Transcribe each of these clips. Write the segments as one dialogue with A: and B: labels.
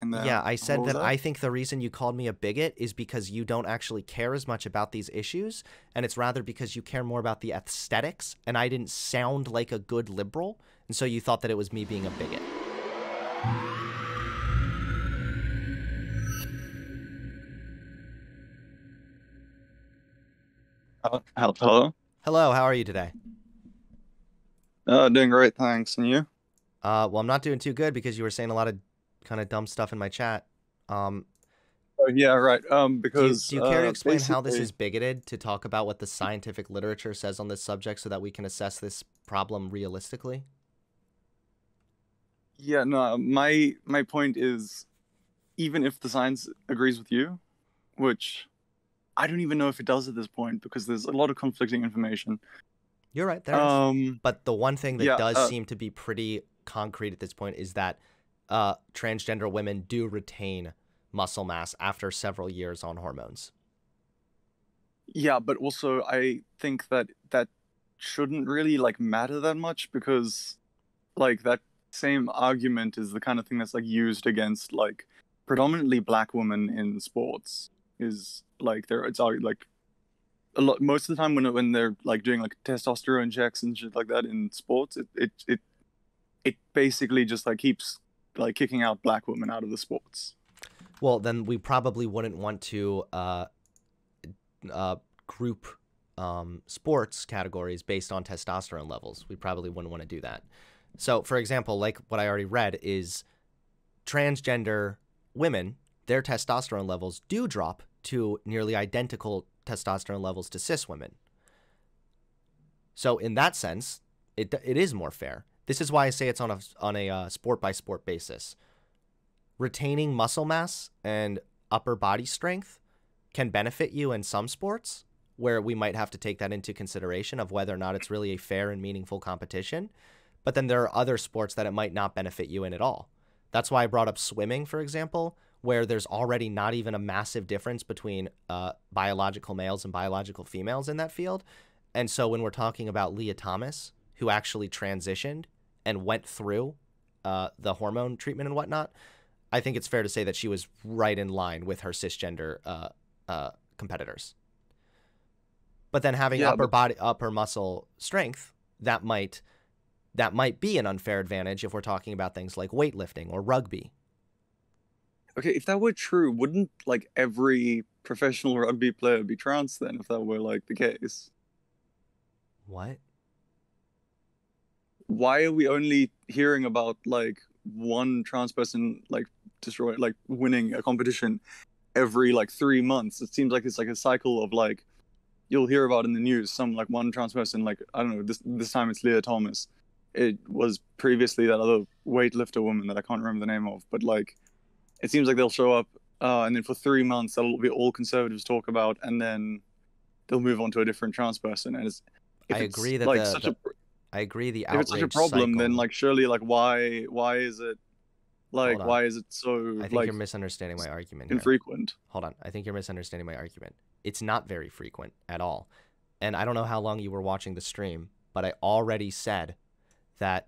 A: in there.
B: Yeah, I said
A: What was
B: that
A: that?
B: I think the reason you called me a bigot is because you don't actually care as much about these issues, and it's rather because you care more about the aesthetics, and I didn't sound like a good liberal, and so you thought that it was me being a bigot.
A: Hello.
B: Hello, how are you today?
A: Doing great, thanks. And you?
B: Well, I'm not doing too good because you were saying a lot of kind of dumb stuff in my chat.
A: Oh, yeah, right.
B: Do
A: Because
B: you care to explain how this
A: basically,
B: is bigoted to talk about what the scientific literature says on this subject so that we can assess this problem realistically?
A: yeah, no, my point is, even if the science agrees with you, which I don't even know if it does at this point because there's a lot of conflicting information.
B: You're right, there is.
A: Um,
B: But the one thing that
A: yeah,
B: does seem to be pretty concrete at this point is that transgender women do retain muscle mass after several years on hormones.
A: yeah, but also I think that that shouldn't really like matter that much because like that same argument is the kind of thing that's like used against like predominantly black women in sports is like they're it's like a lot most of the time when they're like doing like testosterone checks and shit like that in sports it basically just like keeps like kicking out black women out of the sports.
B: Well, then we probably wouldn't want to group sports categories based on testosterone levels. We probably wouldn't want to do that. So, for example, like what I already read is transgender women, their testosterone levels do drop to nearly identical testosterone levels to cis women. So in that sense, it is more fair. This is why I say it's on a sport by sport basis. Retaining muscle mass and upper body strength can benefit you in some sports where we might have to take that into consideration of whether or not it's really a fair and meaningful competition. But then there are other sports that it might not benefit you in at all. That's why I brought up swimming, for example, where there's already not even a massive difference between biological males and biological females in that field. And so when we're talking about Leah Thomas, who actually transitioned and went through the hormone treatment and whatnot, I think it's fair to say that she was right in line with her cisgender competitors. But then having
A: Yeah, but
B: upper muscle strength, that might be an unfair advantage if we're talking about things like weightlifting or rugby.
A: okay, if that were true, wouldn't like every professional rugby player be trans then if that were like the case?
B: What?
A: Why are we only hearing about like one trans person like winning a competition every like 3 months? It seems like it's like a cycle of like you'll hear about in the news some like one trans person, like I don't know, this time it's Leah Thomas. It was previously that other weightlifter woman that I can't remember the name of, but like it seems like they'll show up and then for 3 months that'll be all conservatives talk about, and then they'll move on to a different trans person. And it's
B: I
A: if it's
B: agree that
A: like such a
B: I agree the
A: if it's such a
B: outrage
A: problem, then
B: cycle.
A: like surely like why is it
B: Hold
A: like
B: on.
A: why is it so
B: I think
A: like
B: you're misunderstanding my argument here.
A: infrequent?
B: Hold on. I think you're misunderstanding my argument. It's not very frequent at all. And I don't know how long you were watching the stream, but I already said that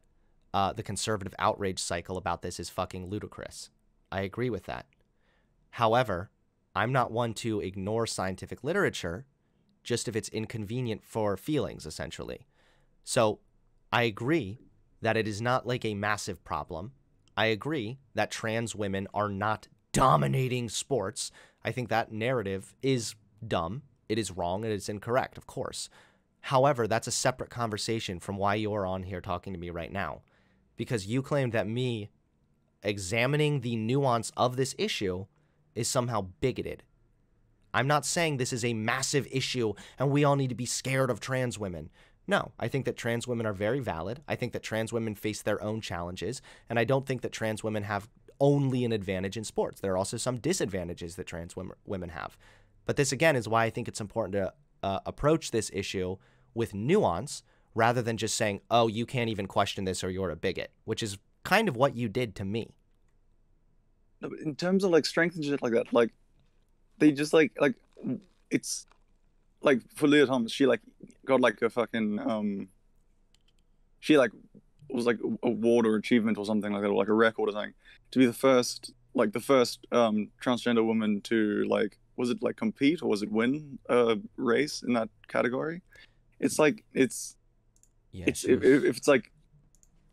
B: the conservative outrage cycle about this is fucking ludicrous. I agree with that. However, I'm not one to ignore scientific literature just if it's inconvenient for feelings, essentially. So I agree that it is not like a massive problem. I agree that trans women are not dominating sports. I think that narrative is dumb. It is wrong. It is incorrect, of course. However, that's a separate conversation from why you're on here talking to me right now. Because you claimed that me examining the nuance of this issue is somehow bigoted. I'm not saying this is a massive issue and we all need to be scared of trans women. No, I think that trans women are very valid. I think that trans women face their own challenges, and I don't think that trans women have only an advantage in sports. There are also some disadvantages that trans women have. But this, again, is why I think it's important to approach this issue with nuance rather than just saying, oh, you can't even question this or you're a bigot, which is kind of what you did to me.
A: No, but in terms of like strength and shit like that, like they just like it's like for Leah Thomas, she like got like a fucking she like was like award or achievement or something like that, or like a record or something, to be the first like the first transgender woman to like, was it like compete or was it win a race in that category? It's like
B: Yeah,
A: it's
B: she was.
A: if it's like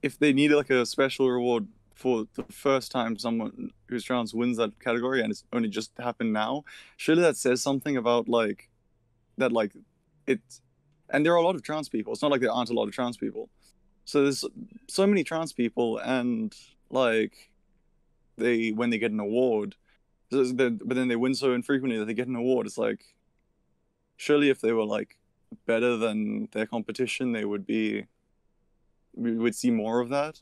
A: if they needed like a special reward for the first time someone who's trans wins that category and it's only just happened now, surely that says something about like that like it. And there are a lot of trans people. It's not like there aren't a lot of trans people. So there's so many trans people, and like they when they get an award, but then they win so infrequently that they get an award. It's like surely if they were like better than their competition, they would be we would see more of that.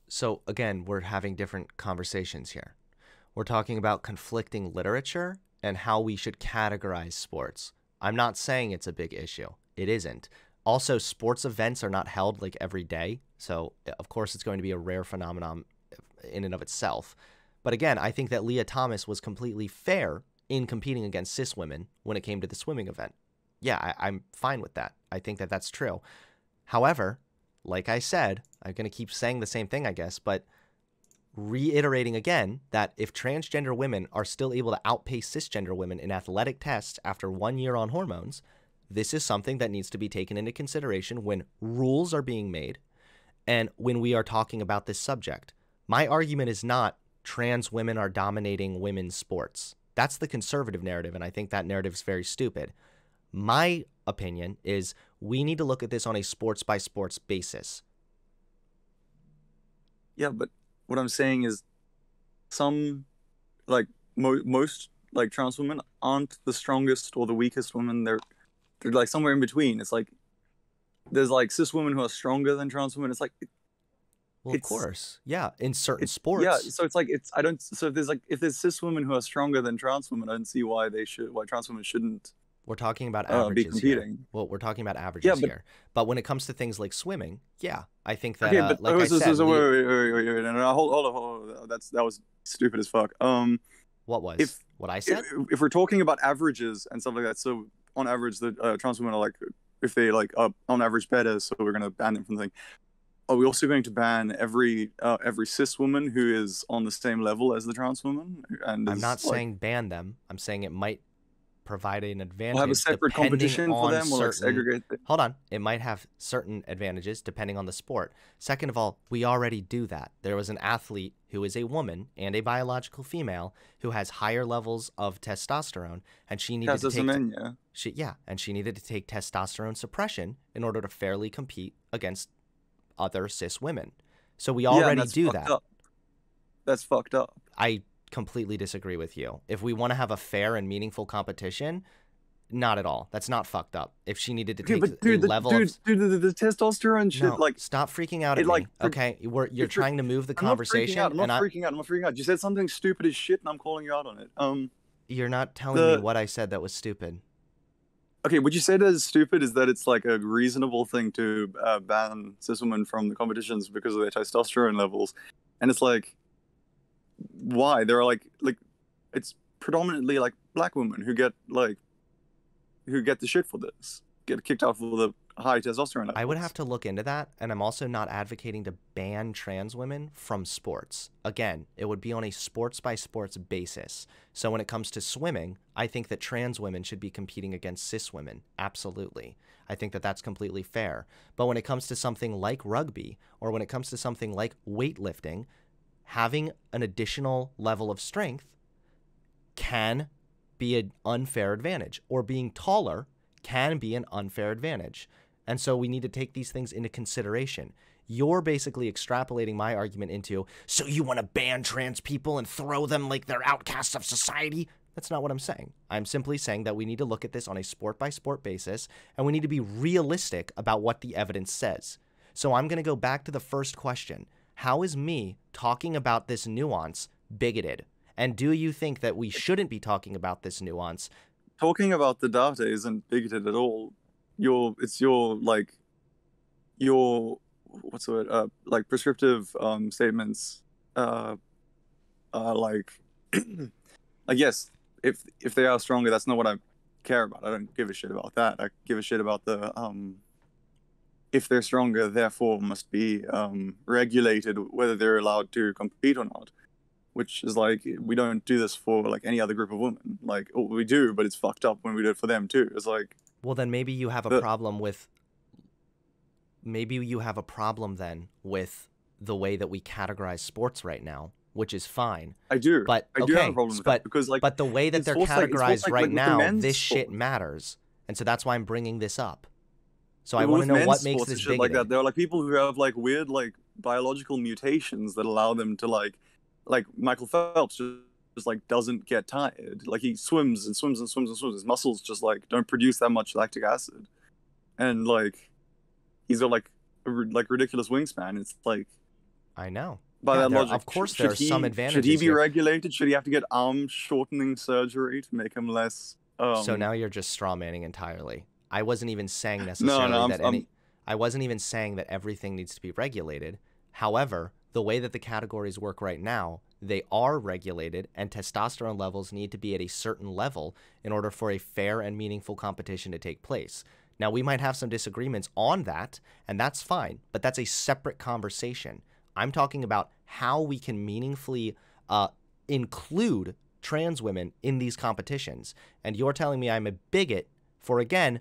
B: So again, we're having different conversations here. We're talking about conflicting literature and how we should categorize sports. I'm not saying it's a big issue. It isn't. Also, sports events are not held like every day. So, of course, it's going to be a rare phenomenon in and of itself. But again, I think that Leah Thomas was completely fair in competing against cis women when it came to the swimming event. Yeah, I'm fine with that. I think that that's true. However, like I said, I'm going to keep saying the same thing, I guess, but reiterating again that if transgender women are still able to outpace cisgender women in athletic tests after 1 year on hormones, this is something that needs to be taken into consideration when rules are being made and when we are talking about this subject. My argument is not trans women are dominating women's sports. That's the conservative narrative, and I think that narrative is very stupid. My opinion is we need to look at this on a sports by sports basis.
A: Yeah, but what I'm saying is some like most like trans women aren't the strongest or the weakest women. They're like somewhere in between. It's like there's like cis women who are stronger than trans women. It's like
B: Well, of
A: it's
B: course. Yeah, in certain
A: yeah.
B: sports.
A: So it's like it's I don't. So if there's cis women who are stronger than trans women, I don't see why trans women shouldn't
B: We're talking about
A: be
B: averages here.
A: competing.
B: Well, we're talking about
A: Yeah,
B: averages
A: but
B: here. But when it comes to things like swimming, yeah, I think that,
A: okay, but
B: like I said,
A: wait, no, hold on. That was stupid as fuck.
B: what was
A: If
B: what I
A: if,
B: said?
A: if we're talking about averages and stuff like that, so on average, the trans women are like, if they like on average better, so we're gonna ban them from the thing. Are we also going to ban every cis woman who is on the same level as the trans woman and
B: I'm
A: is
B: not
A: like
B: saying ban them. I'm saying it might provide an
A: we'll have a
B: advantage
A: separate
B: depending
A: competition for
B: on
A: them or like
B: certain.
A: segregate them?
B: Hold on. It might have certain advantages depending on the sport. Second of all, we already do that. There was an athlete who is a woman and a biological female who has higher levels of testosterone, and she needed to take
A: Yeah.
B: she needed to take testosterone suppression in order to fairly compete against other cis women. So we
A: Yeah, and
B: already
A: that's
B: do
A: fucked
B: that.
A: up. That's fucked up.
B: I completely disagree with you. If we want to have a fair and meaningful competition, not at all. That's not fucked up. If she needed to
A: Okay,
B: take
A: but
B: a
A: dude,
B: level of
A: the testosterone shit,
B: no,
A: like
B: stop freaking out at
A: it, like
B: me. Okay, you're
A: if you're,
B: trying to move the
A: I'm not freaking out.
B: conversation,
A: I'm not
B: and
A: freaking out. I'm not freaking out. You said something stupid as shit, and I'm calling you out on it.
B: you're not telling me
A: The
B: what I said that was stupid.
A: okay, would you say that is stupid? Is that it's like a reasonable thing to ban cis women from the competitions because of their testosterone levels? And it's like, why? There are like it's predominantly like black women who get the shit for this, get kicked out for the high testosterone
B: I would
A: levels.
B: have to look into that, and I'm also not advocating to ban trans women from sports. Again, it would be on a sports by sports basis. So when it comes to swimming, I think that trans women should be competing against cis women. Absolutely. I think that that's completely fair. But when it comes to something like rugby, or when it comes to something like weightlifting, having an additional level of strength can be an unfair advantage, or being taller can be an unfair advantage. And so we need to take these things into consideration. You're basically extrapolating my argument into, so you want to ban trans people and throw them like they're outcasts of society? That's not what I'm saying. I'm simply saying that we need to look at this on a sport by sport basis, and we need to be realistic about what the evidence says. So I'm going to go back to the first question. How is me talking about this nuance bigoted? And do you think that we shouldn't be talking about this nuance?
A: Talking about the data isn't bigoted at all. It's your what's the word? Like prescriptive statements. Like I guess if they are stronger, that's not what I care about. I don't give a shit about that. I give a shit about the if they're stronger, therefore must be regulated whether they're allowed to compete or not. which is like we don't do this for like any other group of women. Like we do, but it's fucked up when we do it for them too. It's like,
B: Well, then maybe you have a
A: the
B: problem with then with the way that we categorize sports right now, which is fine.
A: I do.
B: But
A: I do have a
B: okay,
A: problem with that because like
B: but the way that
A: it's
B: they're
A: sports like
B: categorized right
A: with the
B: now,
A: men's
B: this shit
A: sport.
B: matters. And so that's why I'm bringing this up. So I
A: Yeah, but
B: want to
A: with
B: know
A: men's
B: what makes
A: sports and
B: this
A: shit like that,
B: bigoted.
A: there are like people who have like weird like biological mutations that allow them to like Michael Phelps just like doesn't get tired. Like he swims and swims and swims and swims. His muscles just like don't produce that much lactic acid, and like he's got like like ridiculous wingspan. It's like,
B: I know.
A: by
B: Yeah,
A: that logic,
B: of course there are some
A: should he
B: advantages
A: be
B: here.
A: regulated? Should he have to get arm shortening surgery to make him less?
B: So now you're just straw manning entirely. I wasn't even saying
A: No,
B: necessarily
A: no,
B: that I wasn't even saying that everything needs to be regulated. However, the way that the categories work right now, they are regulated, and testosterone levels need to be at a certain level in order for a fair and meaningful competition to take place. Now, we might have some disagreements on that, and that's fine, but that's a separate conversation. I'm talking about how we can meaningfully include trans women in these competitions. And you're telling me I'm a bigot for, again,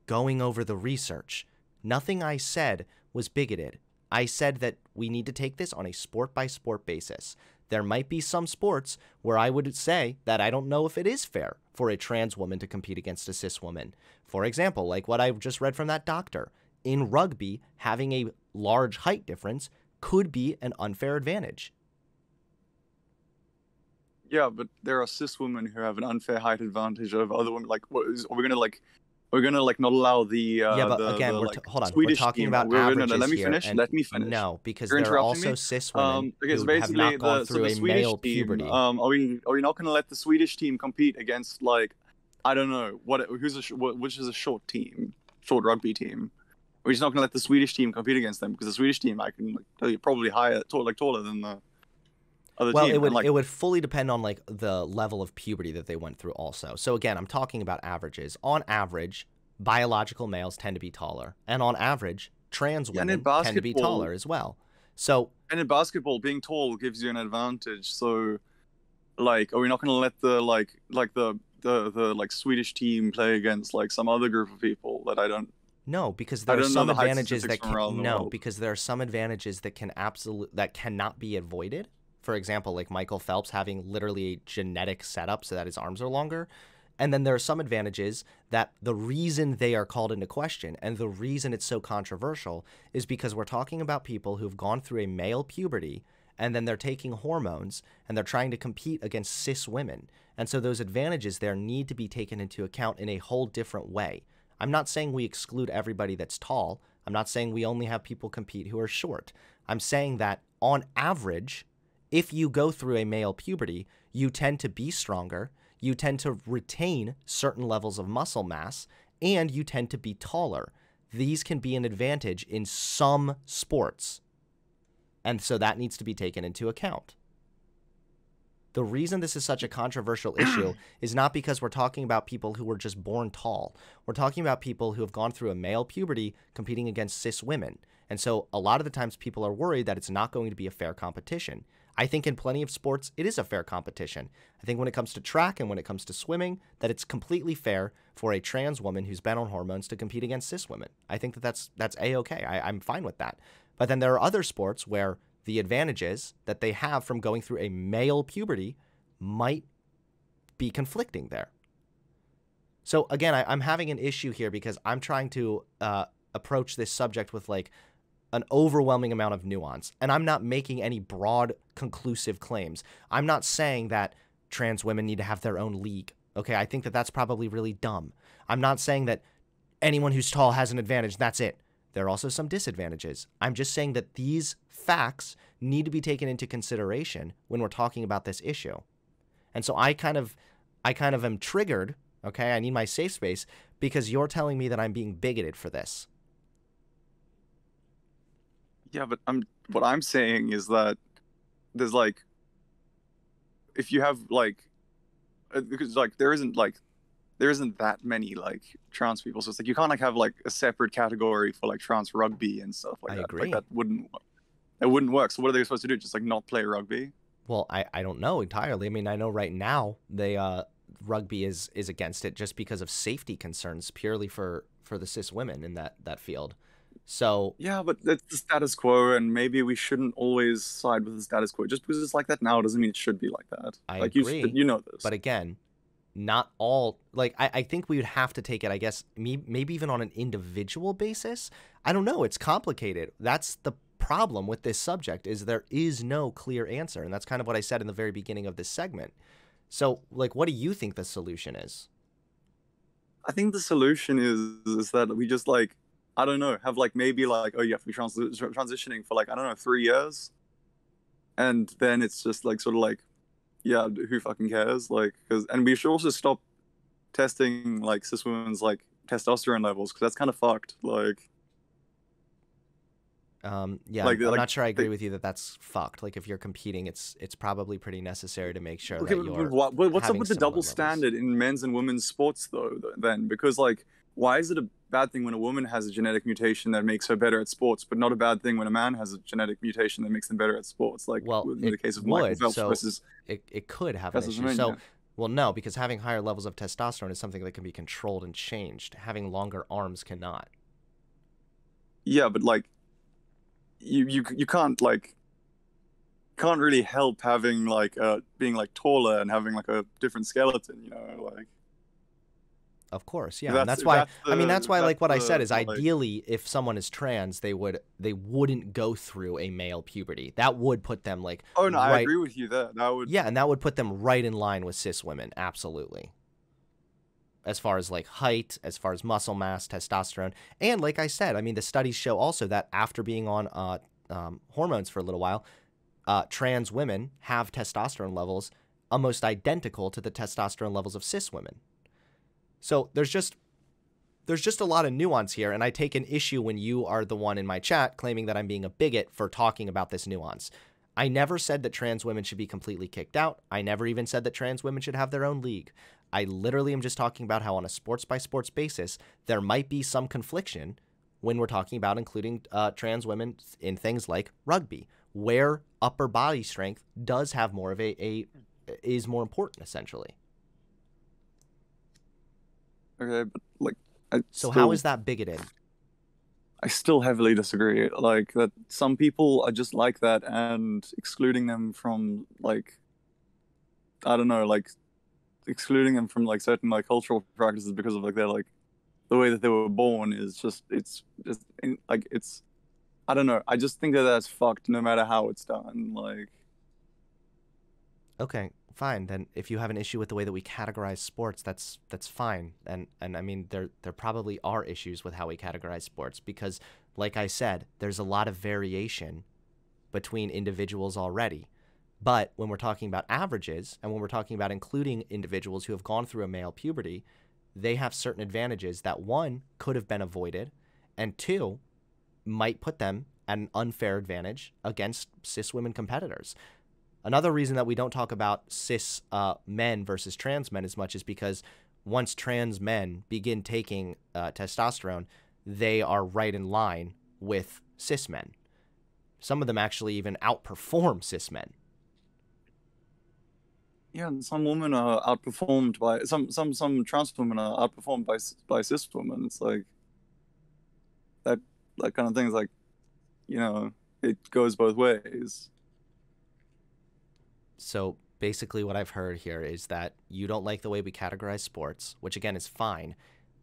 B: going over the research. Nothing I said was bigoted. I said that we need to take this on a sport-by-sport basis. There might be some sports where I would say that I don't know if it is fair for a trans woman to compete against a cis woman. For example, like what I just read from that doctor. In rugby, having a large height difference could be an unfair advantage.
A: Yeah, but there are cis women who have an unfair height advantage over other women. Like, are we gonna like? We're gonna like not allow the
B: Yeah, but again,
A: like
B: hold on. We're
A: Swedish
B: talking
A: team.
B: about
A: No,
B: averages
A: let me
B: here,
A: finish.
B: and
A: Let me finish.
B: no, because
A: You're
B: there are
A: interrupting
B: also
A: me.
B: cis women
A: Okay, so
B: who have
A: basically
B: not gone through
A: the
B: a
A: Swedish
B: male
A: team.
B: puberty.
A: Are we not gonna let the Swedish team compete against like, I don't know which is a short team, short rugby team. We're just not gonna let the Swedish team compete against them because the Swedish team, I can like tell you, probably taller than the other
B: Well,
A: team.
B: it would fully depend on like the level of puberty that they went through also. So again, I'm talking about averages. On average, biological males tend to be taller, and on average, trans women tend to be taller as well. So,
A: and in basketball, being tall gives you an advantage. So, like, are we not going to let the like Swedish team play against like some other group of people that I don't?
B: No, because there are
A: don't know
B: some
A: the height
B: advantages that
A: statistics from around the world.
B: because there are some advantages that cannot be avoided. For example, like Michael Phelps having literally a genetic setup so that his arms are longer. And then there are some advantages that the reason they are called into question and the reason it's so controversial is because we're talking about people who've gone through a male puberty and then they're taking hormones and they're trying to compete against cis women. And so those advantages there need to be taken into account in a whole different way. I'm not saying we exclude everybody that's tall. I'm not saying we only have people compete who are short. I'm saying that on average, if you go through a male puberty, you tend to be stronger, you tend to retain certain levels of muscle mass, and you tend to be taller. These can be an advantage in some sports. And so that needs to be taken into account. The reason this is such a controversial issue is not because we're talking about people who were just born tall. We're talking about people who have gone through a male puberty competing against cis women. And so a lot of the times people are worried that it's not going to be a fair competition. I think in plenty of sports, it is a fair competition. I think when it comes to track and when it comes to swimming, that it's completely fair for a trans woman who's been on hormones to compete against cis women. I think that's A-okay. I'm fine with that. But then there are other sports where the advantages that they have from going through a male puberty might be conflicting there. So again, I'm having an issue here because I'm trying to approach this subject with like an overwhelming amount of nuance. And I'm not making any broad, conclusive claims. I'm not saying that trans women need to have their own league. Okay, I think that that's probably really dumb. I'm not saying that anyone who's tall has an advantage. That's it. There are also some disadvantages. I'm just saying that these facts need to be taken into consideration when we're talking about this issue. And so I kind of am triggered, okay? I need my safe space because you're telling me that I'm being bigoted for this.
A: Yeah, but what I'm saying is that there's like, if you have like, because like there isn't that many like trans people, so it's like you can't like have like a separate category for like trans rugby and stuff like
B: I
A: that.
B: agree.
A: Like that wouldn't work. So what are they supposed to do? Just like not play rugby?
B: Well, I don't know entirely. I mean, I know right now they rugby is against it just because of safety concerns purely for the cis women in that field. So
A: Yeah, but that's the status quo, and maybe we shouldn't always side with the status quo. Just because it's like that now doesn't mean it should be like that.
B: I
A: Like
B: agree,
A: you know this.
B: but again, not all like I think we would have to take it, I guess, maybe even on an individual basis. I don't know. It's complicated. That's the problem with this subject is there is no clear answer. And that's kind of what I said in the very beginning of this segment. So, like, what do you think the solution is?
A: I think the solution is that we just like I don't know have like maybe like oh you have to be transitioning for like I don't know 3 years, and then it's just like sort of like yeah who fucking cares like because and we should also stop testing like cis women's like testosterone levels because that's kind of fucked
B: Yeah, I'm not sure I agree with you that that's fucked. Like, if you're competing, it's probably pretty necessary to make sure
A: okay,
B: that you're
A: what's up
B: having
A: with the
B: similar
A: double
B: levels.
A: standard in men's and women's sports though? Then because like, why is it a bad thing when a woman has a genetic mutation that makes her better at sports, but not a bad thing when a man has a genetic mutation that makes them better at sports? Like
B: Well,
A: in
B: it
A: the case of Michael
B: would,
A: Phelps
B: so
A: versus
B: it could have an issue.
A: men.
B: So,
A: Yeah.
B: well, no, because having higher levels of testosterone is something that can be controlled and changed. Having longer arms cannot.
A: Yeah, but like you can't really help having like being like taller and having like a different skeleton, you know, like
B: Of course, yeah, and that's why I mean that's why
A: that's
B: like what I said
A: the
B: is
A: like
B: ideally if someone is trans, they wouldn't go through a male puberty. That would put them like
A: oh no, I
B: right,
A: agree with you there. That would
B: yeah, and that would put them right in line with cis women, absolutely. As far as like height, as far as muscle mass, testosterone, and like I said, I mean the studies show also that after being on hormones for a little while, trans women have testosterone levels almost identical to the testosterone levels of cis women. So there's just a lot of nuance here, and I take an issue when you are the one in my chat claiming that I'm being a bigot for talking about this nuance. I never said that trans women should be completely kicked out. I never even said that trans women should have their own league. I literally am just talking about how on a sports-by-sports basis, there might be some confliction when we're talking about including trans women in things like rugby, where upper body strength does have more of is more important, essentially.
A: okay, but like
B: So how is that bigoted?
A: I still heavily disagree. Like that some people are just like that and excluding them from like I don't know, like excluding them from like certain like cultural practices because of like their like the way that they were born is just like it's I don't know. I just think that that's fucked no matter how it's done. Like
B: Okay, fine. Then if you have an issue with the way that we categorize sports, that's fine. And I mean there probably are issues with how we categorize sports because like I said, there's a lot of variation between individuals already. But when we're talking about averages and when we're talking about including individuals who have gone through a male puberty, they have certain advantages that one could have been avoided and two might put them at an unfair advantage against cis women competitors. Another reason that we don't talk about cis men versus trans men as much is because once trans men begin taking testosterone, they are right in line with cis men. Some of them actually even outperform cis men.
A: yeah, and some women are outperformed by some trans women are outperformed by cis women. It's like that kind of thing is like you know it goes both ways.
B: So basically what I've heard here is that you don't like the way we categorize sports, which again is fine,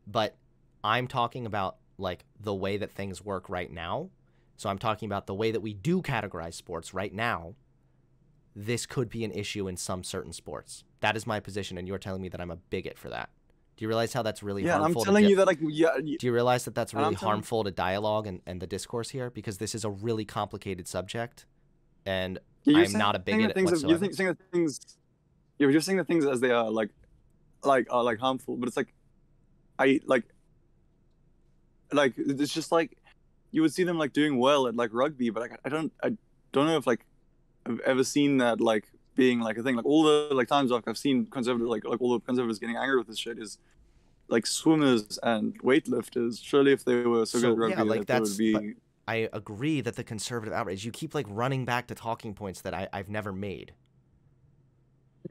B: but I'm talking about like the way that things work right now. So I'm talking about the way that we do categorize sports right now. This could be an issue in some certain sports. That is my position, and you're telling me that I'm a bigot for that. Do you realize how that's really
A: Yeah, and I'm
B: harmful?
A: telling you that like yeah,
B: Do you realize that that's
A: and
B: really
A: I'm telling
B: harmful to dialogue and the discourse here? Because this is a really complicated subject, and
A: yeah, you're
B: I'm
A: saying
B: not a bigot
A: that things
B: whatsoever.
A: saying that things yeah, you're saying that things as they are are like harmful, but it's like I like it's just like you would see them like doing well at like rugby, but like I don't know if like I've ever seen that like being like a thing. Like all the like times I've seen conservative like all the conservatives getting angry with this shit is like swimmers and weightlifters. Surely if they were so good at
B: So yeah,
A: rugby
B: like
A: that they would
B: but
A: be
B: I agree that the conservative outrage. You keep like running back to talking points that I've never made.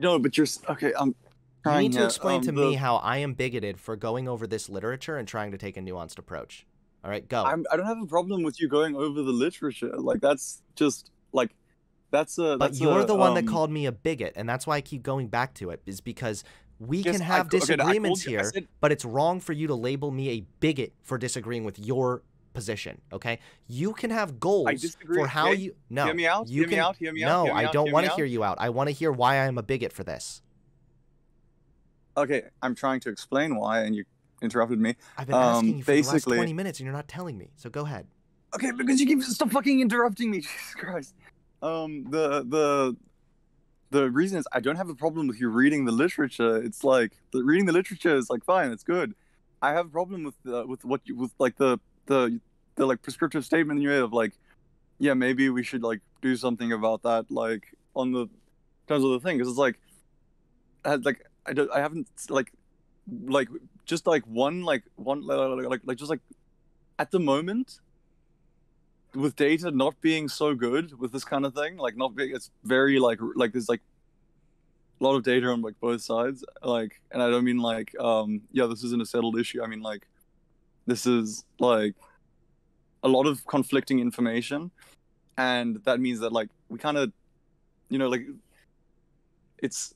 A: No, but okay. I'm
B: You
A: trying
B: need to
A: here.
B: explain to me how I am bigoted for going over this literature and trying to take a nuanced approach. All right, go.
A: I don't have a problem with you going over the literature. Like that's just like
B: But
A: that's
B: you're
A: a
B: the one that called me a bigot, and that's why I keep going back to it, is because we
A: yes.
B: can have
A: Okay. I
B: disagreements
A: called you. I
B: here,
A: said
B: but it's wrong for you to label me a bigot for disagreeing with your position, okay? You can have
A: I
B: goals for
A: disagree.
B: how
A: Okay,
B: you
A: hear
B: no,
A: me out.
B: you
A: Hear me
B: can
A: out. Hear me out.
B: no,
A: Hear me
B: I
A: out.
B: don't
A: Hear me
B: want to hear
A: out.
B: you out. I want to hear why I'm a bigot for this.
A: Okay, I'm trying to explain why, and you interrupted me.
B: I've been asking you for the last
A: Basically,
B: 20 minutes and you're not telling me. So go ahead.
A: okay, because you keep stop fucking interrupting me. Jesus Christ. The reason is I don't have a problem with you reading the literature. It's like reading the literature is like fine, it's good. I have a problem with what you with like the like prescriptive statement you have like yeah maybe we should like do something about that like on the terms of the thing because it's like I haven't like just like one like just like at the moment with data not being so good with this kind of thing like not being it's very like there's like a lot of data on like both sides like and I don't mean like yeah this isn't a settled issue I mean like this is like a lot of conflicting information and that means that like we kind of like it's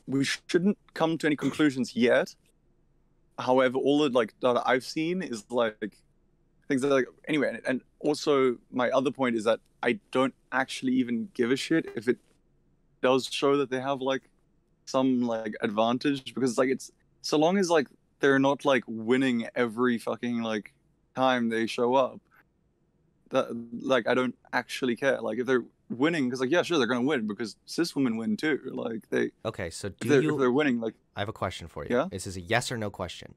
A: we shouldn't come to any conclusions yet. However, all the like data I've seen is like things that like anyway, and also my other point is that I don't actually even give a shit if it does show that they have like some like advantage because like it's so long as like they're not like winning every fucking like time they show up that like I don't actually care like if they're winning because like yeah sure they're gonna win because cis women win too like they
B: Okay, so
A: if they're winning like
B: I have a question for you.
A: yeah
B: This is a yes or no question.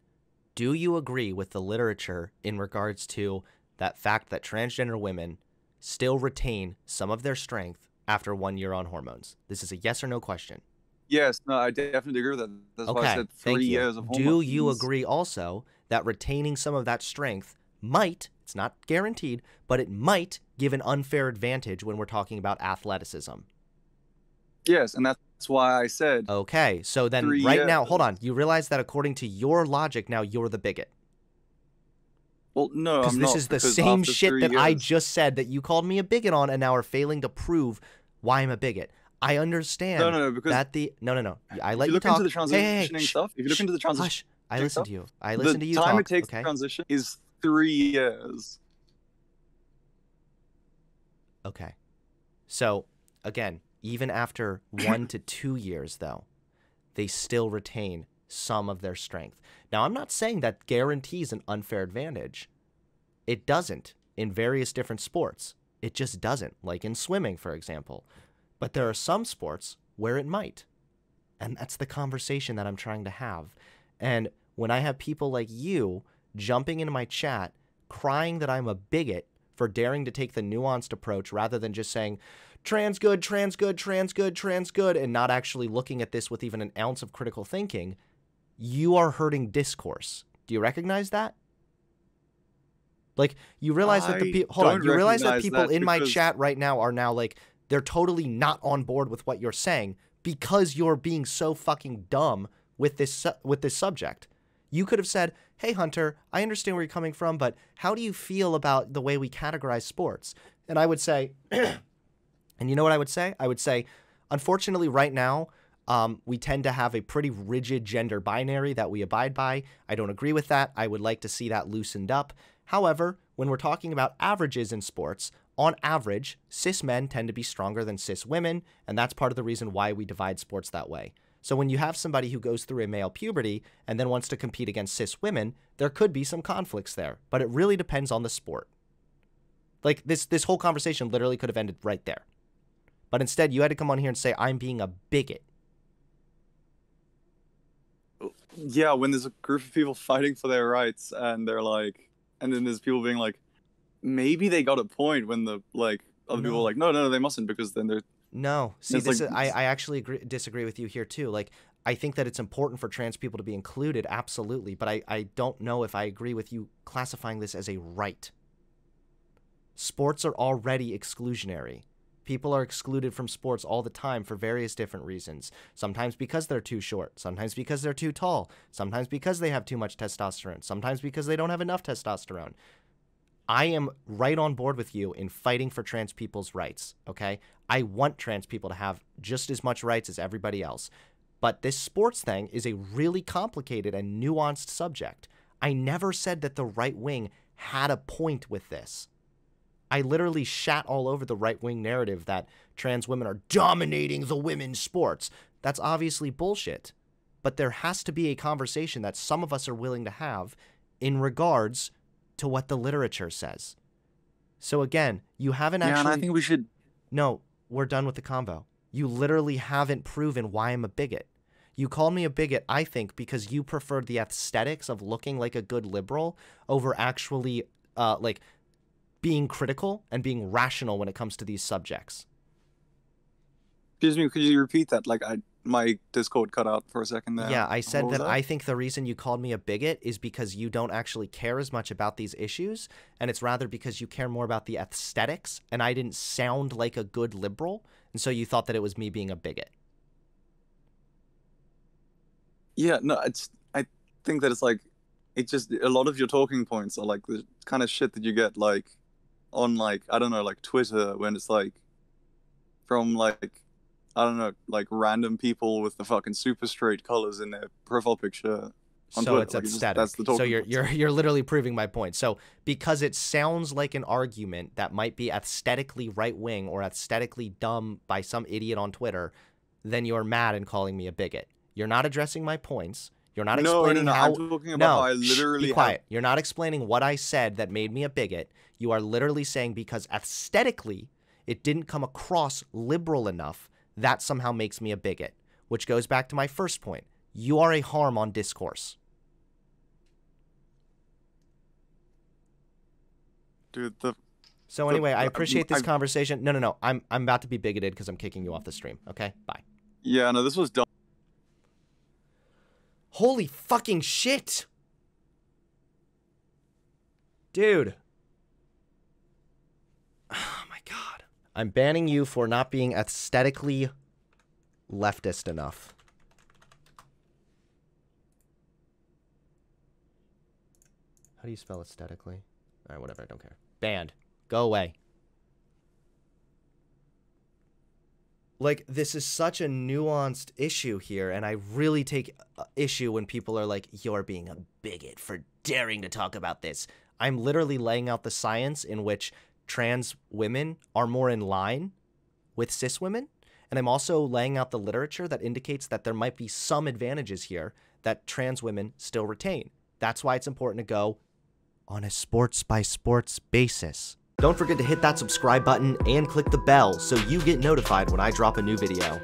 B: Do you agree with the literature in regards to that fact that transgender women still retain some of their strength after 1 year on hormones? This is a yes or no question.
A: yes no I definitely agree with that that's why I
B: Okay,
A: said
B: thank
A: 3
B: you.
A: years of
B: Do you
A: hormones.
B: agree also that retaining some of that strength might, it's not guaranteed, but it might give an unfair advantage when we're talking about athleticism?
A: Yes, and that's why I said
B: Okay, so then
A: 3
B: right
A: years.
B: now, hold on. You realize that according to your logic, now you're the bigot.
A: Well, no,
B: Because
A: I'm
B: this
A: not
B: is the
A: because
B: same
A: after
B: shit
A: 3
B: that I
A: years.
B: just said that you called me a bigot on and now are failing to prove why I'm a bigot. I
A: No,
B: understand
A: no, no, because
B: that the no no no. I
A: if
B: let
A: you
B: you
A: look into
B: talk.
A: the
B: Hey hey hey.
A: transitioning
B: Shh
A: stuff, if you look
B: shh.
A: into the transitioning
B: Hush. I listened
A: stuff,
B: to you. I
A: the
B: listened to you
A: time it
B: talk.
A: takes to
B: Okay.
A: transition is 3 years.
B: Okay. So again, even after 1 to 2 years, though, they still retain some of their strength. Now, I'm not saying that guarantees an unfair advantage. It doesn't in various different sports. It just doesn't, like in swimming, for example. But there are some sports where it might. And that's the conversation that I'm trying to have. And when I have people like you jumping into my chat, crying that I'm a bigot for daring to take the nuanced approach rather than just saying, trans good, trans good, trans good, trans good, and not actually looking at this with even an ounce of critical thinking, you are hurting discourse. Do you recognize that? Like, you realize that the
A: I
B: people, hold on,
A: don't
B: you realize that
A: recognize
B: people
A: that
B: in my
A: because
B: chat right now are now like, they're totally not on board with what you're saying because you're being so fucking dumb with this subject. You could have said, "Hey Hunter, I understand where you're coming from, but how do you feel about the way we categorize sports?" And I would say, and you know what I would say? I would say, unfortunately, right now, we tend to have a pretty rigid gender binary that we abide by. I don't agree with that. I would like to see that loosened up. However, when we're talking about averages in sports, on average, cis men tend to be stronger than cis women, and that's part of the reason why we divide sports that way. So when you have somebody who goes through a male puberty and then wants to compete against cis women, there could be some conflicts there, but it really depends on the sport. Like this whole conversation literally could have ended right there. But instead, you had to come on here and say, I'm being a bigot.
A: yeah, when there's a group of people fighting for their rights and they're like and then there's people being like maybe they got a point when the like other people are
B: No.
A: like no they mustn't because then they're
B: No. See,
A: it's like
B: I actually disagree with you here too. Like, I think that it's important for trans people to be included, absolutely, but I don't know if I agree with you classifying this as a right. Sports are already exclusionary People are excluded from sports all the time for various different reasons. Sometimes because they're too short, sometimes because they're too tall, sometimes because they have too much testosterone, sometimes because they don't have enough testosterone. I am right on board with you in fighting for trans people's rights, okay? I want trans people to have just as much rights as everybody else. But this sports thing is a really complicated and nuanced subject. I never said that the right wing had a point with this. I literally shat all over the right-wing narrative that trans women are dominating the women's sports. That's obviously bullshit. But there has to be a conversation that some of us are willing to have in regards to what the literature says. So again, you haven't actually...
A: Yeah, and I think we should...
B: No, we're done with the convo. You literally haven't proven why I'm a bigot. You called me a bigot, I think, because you preferred the aesthetics of looking like a good liberal over actually, being critical and being rational when it comes to these subjects.
A: Excuse me, could you repeat that? Like, my Discord cut out for a second there.
B: Yeah, I said that
A: that
B: I think the reason you called me a bigot is because you don't actually care as much about these issues, and it's rather because you care more about the aesthetics, and I didn't sound like a good liberal, and so you thought that it was me being a bigot.
A: Yeah, no, I think that it's like, it just, a lot of your talking points are like the kind of shit that you get like on like, I don't know, like Twitter, when it's like from like, I don't know, like random people with the fucking super straight colors in their profile picture. On
B: So
A: Twitter.
B: it's
A: like,
B: aesthetic.
A: that's the
B: So
A: talking
B: you're literally proving my point. So because it sounds like an argument that might be aesthetically right wing or aesthetically dumb by some idiot on Twitter, then you're mad and calling me a bigot. You're not addressing my points. You're not explaining how...
A: I'm talking about how I literally
B: be quiet. You're not explaining what I said that made me a bigot. You are literally saying because aesthetically it didn't come across liberal enough, that somehow makes me a bigot, which goes back to my first point. You are a harm on discourse.
A: Dude,
B: So anyway, I appreciate this conversation. No. I'm about to be bigoted because I'm kicking you off the stream. Okay? Bye.
A: Yeah, no, this was dumb.
B: Holy fucking shit! Dude. Oh my god. I'm banning you for not being aesthetically leftist enough. How do you spell aesthetically? Alright, whatever, I don't care. Banned. Go away. Like, this is such a nuanced issue here, and I really take issue when people are like, you're being a bigot for daring to talk about this. I'm literally laying out the science in which trans women are more in line with cis women, and I'm also laying out the literature that indicates that there might be some advantages here that trans women still retain. That's why it's important to go on a sports-by-sports basis. Don't forget to hit that subscribe button and click the bell so you get notified when I drop a new video.